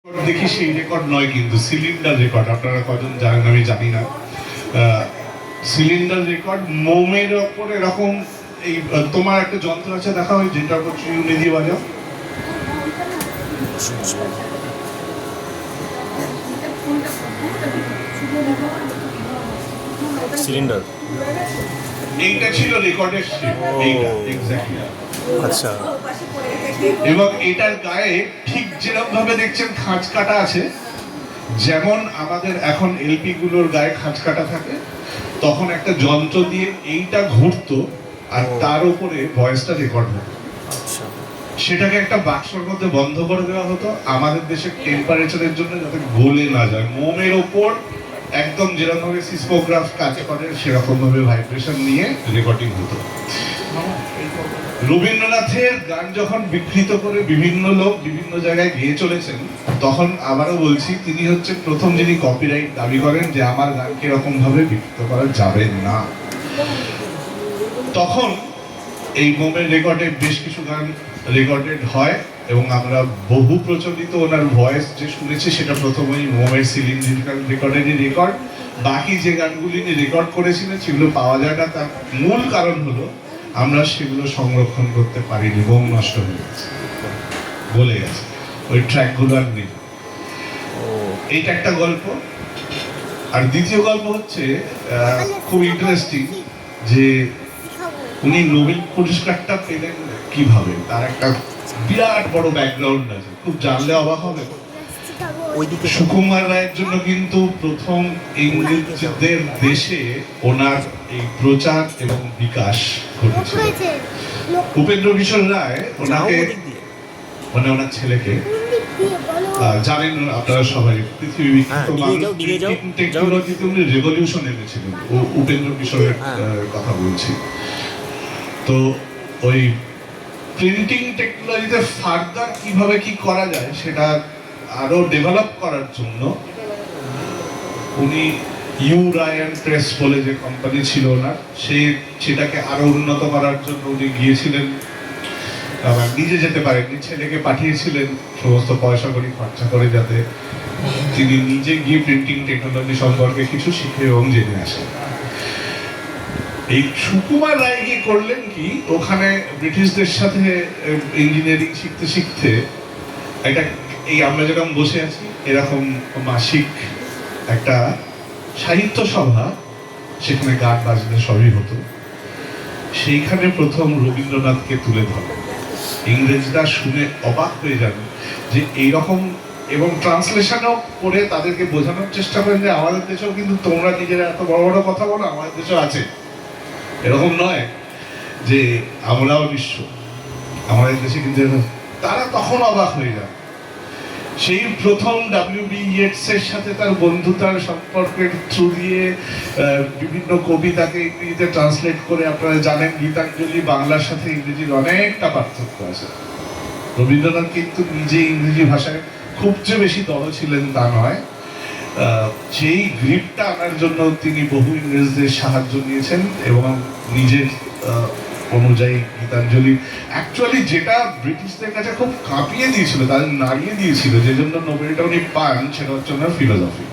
দেখি সেই রেকর্ড নয়, কিন্তু সিলিন্ডার রেকর্ড আপনারা কজন জানেন আমি জানি না। সিলিন্ডার রেকর্ড মোমের ওপর এরকম এই তোমার একটা যন্ত্র আছে দেখা হয় যেটার উপর চিরুনি দিয়ে বাজাও। সিলিন্ডার এইটা ছিল রেকর্ডের শেপ, এইটা এক্স্যাক্টলি। আচ্ছা, এবং এটার গায়ে ঠিক যেরকম ভাবে দেখছেন খাঁজ কাটা আছে, যেমন আমাদের এখন এলপি গুলোর গায়ে খাঁজ কাটা থাকে, তখন একটা যন্ত্র দিয়ে এইটা ঘুরতো আর তার উপরে ভয়েসটা রেকর্ড হতো। আচ্ছা, সেটাকে একটা বাক্সের মধ্যে বন্ধ করে দেওয়া হতো আমাদের দেশের টেম্পারেচারের জন্য, যাতে গলে না যায়। মোমের ওপর একদম যেরকম ভাবে সিসমোগ্রাফ কাজ করে সেরকম ভাবে ভাইব্রেশন নিয়ে রেকর্ডিং হতো। রবীন্দ্রনাথের গান যখন বিকৃত করে বিভিন্ন লোক বিভিন্ন জায়গায় গেয়ে চলেছেন, তখন আবারও বলছি তিনি হচ্ছেন প্রথম যিনি কপিরাইট দাবি করেন যে আমার গানকে এরকম ভাবে বিকৃত করা যাবে না। তখন এই মোমের রেকর্ডে বেশ কিছু গান রেকর্ডেড হয় এবং আমরা বহু প্রচলিত ওনার ভয়েস যে শুনেছি সেটা প্রথমেই মোমের সিলিন্ডার রেকর্ডেরই রেকর্ড। বাকি যে গানগুলি রেকর্ড করেছিলেন সেগুলো পাওয়া যায় না, তার মূল কারণ হলো আমরা সেগুলো সংরক্ষণ করতে পারিনি, বোম নষ্ট হয়ে গেছে, বলে গেছে, ওই ট্র্যাকগুলো আর নেই। এইটা একটা গল্প। আর দ্বিতীয় গল্প হচ্ছে খুব ইন্টারেস্টিং, যে উনি নোবেল পুরস্কারটা পেলেন কিভাবে। তার একটা বিরাট বড় ব্যাকগ্রাউন্ড আছে, খুব জানলে অবাক হবে। সুকুমার রায়ের জন্য কিন্তু প্রথম ইংরেজদের দেশে ওনার এই প্রচার এবং বিকাশ ঘটেছে। উপেন্দ্র কিশোর রায় ওনাকে, মানে ওনার ছেলেকে, জানেন আপনারা সবাই, পৃথিবী বিখ্যাত টেকনোলজিতে উনি রেভলিউশন এনেছিলেন। উপেন্দ্র কিশোরের কথা বলছি। তো ওই প্রিন্টিং টেকনোলজিতে ফার্দার কিভাবে কি করা যায় সেটা আরো ডেভেলপ করার জন্য উনি ইউ রায়ান প্রেস বলে যে কোম্পানি ছিল ওনার, সেটাকে আরো উন্নত করার জন্য উনি গিয়েছিলেন। আবার নিজে যেতে পারেননি, ছেলেকে পাঠিয়েছিলেন সমস্ত পয়সা করি খরচা করে, যাতে তিনি নিজে গিয়ে প্রিন্টিং টেকনোলজি সম্পর্কে কিছু শিখে এবং জেনে আসেন। এই সুকুমার রায় গিয়ে করলেন কি, ওখানে ব্রিটিশদের সাথে ইঞ্জিনিয়ারিং শিখতে শিখতে একটা, এই আমরা যেরকম বসে আছি এরকম মাসিক একটা সাহিত্য সভা, সেখানে গান বাজনা সবই হতো। সেইখানে প্রথম রবীন্দ্রনাথকে তুলে ধরে ইংরেজরা শুনে অবাক হয়ে যান যে এইরকম, এবং ট্রান্সলেশনও করে তাদেরকে বোঝানোর চেষ্টা করেন যে আমাদের দেশেও কিন্তু তোমরা নিজেরা এত বড় বড় কথা বলো, আমাদের দেশেও আছে, এরকম নয় যে আমরাও বিশ্ব, আমাদের দেশে কিন্তু। তারা তখন অবাক হয়ে যান। সেই প্রথম ডব্লিউ.বি. ইয়েটসের সাথে তার বন্ধুতার সম্পর্কের থ্রু দিয়ে বিভিন্ন কবিতাকে ইংরেজিতে ট্রান্সলেট করে, আপনারা জানেন গীতাঞ্জলি বাংলার সাথে ইংরেজির অনেকটা পার্থক্য আছে। রবীন্দ্রনাথ কিন্তু নিজে ইংরেজি ভাষায় খুব যে বেশি দড় ছিলেন তা নয়। সেই গ্রিপটা আনার জন্য তিনি বহু ইংরেজদের সাহায্য নিয়েছেন এবং নিজের অনুযায়ী গীতাঞ্জলি অ্যাকচুয়ালি যেটা ব্রিটিশদের কাছে খুব কাঁপিয়ে দিয়েছিল, তাদের নাড়িয়ে দিয়েছিল, যে জন্য নোবেলটা উনি পান, সেটা হচ্ছে ওনার ফিলোসফি।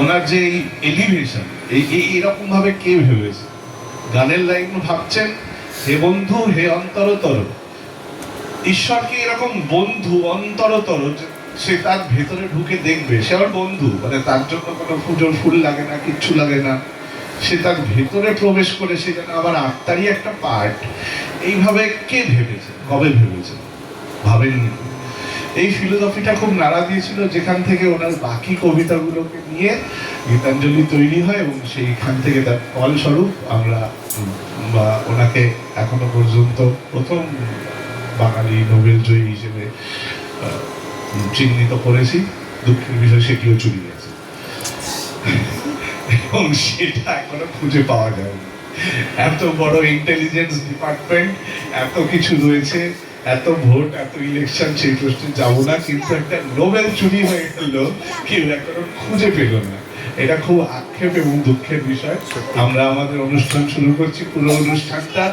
ওনার যে এই এলিভেশন, এইরকম ভাবে কে ভেবেছে। গানের লাইন ভাবছেন, হে বন্ধু হে অন্তরতর, ঈশ্বরকে এরকম বন্ধু অন্তরতর, সে তার ভেতরে ঢুকে দেখবে, সে আমার বন্ধু, মানে তার জন্য কোনো পুজোর ফুল লাগে না, কিচ্ছু লাগে না, সে তার ভেতরে প্রবেশ করে, সে যেন আবার আত্মারই একটা পার্ট। এইভাবে কে ভেবেছে, কবে ভেবেছে, ভাবেননি। এই ফিলোসফিটা খুব নাড়া দিয়েছিল, যেখান থেকে ওনার বাকি কবিতাগুলোকে নিয়ে গীতাঞ্জলি তৈরি হয় এবং সেইখান থেকে তার ফলস্বরূপ আমরা ওনাকে এখনো পর্যন্ত প্রথম বাঙালি নোবেল জয়ী হিসেবে চিহ্নিত করেছি। দুঃখের বিষয় সেটিও চুরি গেছে এবং সেটা এখনো খুঁজে পাওয়া যায়। এত বড় ইন্টেলিজেন্স ডিপার্টমেন্ট, এত কিছু রয়েছে, এত ভোট, এত ইলেকশন, সেই প্রশ্নে যাবো না, কিন্তু একটা নোবেল চুরি হয়ে গেল, কেউ এখনো খুঁজে পেল না। এটা খুব আক্ষেপ এবং দুঃখের বিষয়। আমরা আমাদের অনুষ্ঠান শুরু করছি। পুরো অনুষ্ঠানটা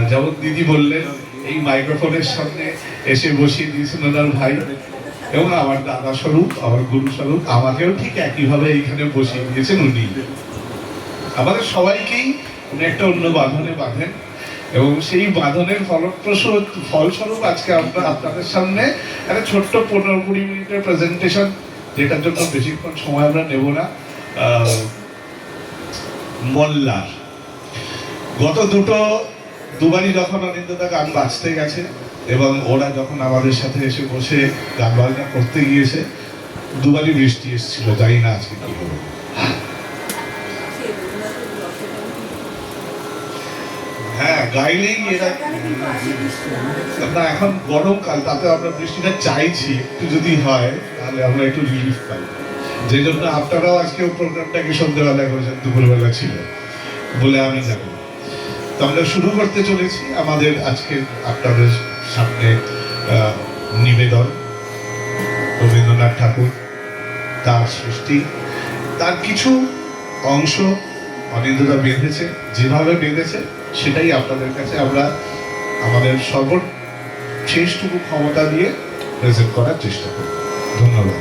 যেমন দিদি বললেন, এই মাইক্রোফোনের সামনে এসে বসিয়ে দিয়েছেন ওনার ভাই, এবং আমার দাদা স্বরূপ, আমার গুরু স্বরূপ আমাকেও ঠিক একইভাবে এইখানে বসিয়ে দিয়েছেন উনি। আমাদের সবাইকেই উনি একটা অন্য বাঁধনে বাঁধেন, এবং সেই বাঁধনের ফলস্বরূপ আজকে আমরা আপনাদের সামনে একটা ছোট্ট 15-20 মিনিটের প্রেজেন্টেশন, যেটার জন্য বেশিক্ষণ সময় আমরা নেব না। মল্লার গত দুবারই যখন অনিন্দদা গান বাজতে গেছে এবং ওরা যখন আমাদের সাথে এসে বসে গান বাজনা করতে গিয়েছে, দুবারই বৃষ্টি এসেছিল, জানি না আজকে কি হবে। হ্যাঁ, গাইলেই এরা না, এখন গরমকাল, তাতে আমরা বৃষ্টিটা চাইছি, একটু যদি হয় তাহলে আমরা একটু রিলিফ পাই। যে জন্য আপনারাও আজকে প্রোগ্রামটাকে সন্ধ্যেবেলা করেছেন, দুপুরবেলা ছিল বলে আমি জানি। তো আমরা শুরু করতে চলেছি আমাদের আজকে আপনাদের সামনে নিবেদন। রবীন্দ্রনাথ ঠাকুর, তার সৃষ্টি, তার কিছু অংশ অনিন্দদা বেঁধেছে, যেভাবে বেঁধেছে সেটাই আপনাদের কাছে আমরা আমাদের সর্বশেষটুকু ক্ষমতা দিয়ে প্রেজেন্ট করার চেষ্টা করি। ধন্যবাদ।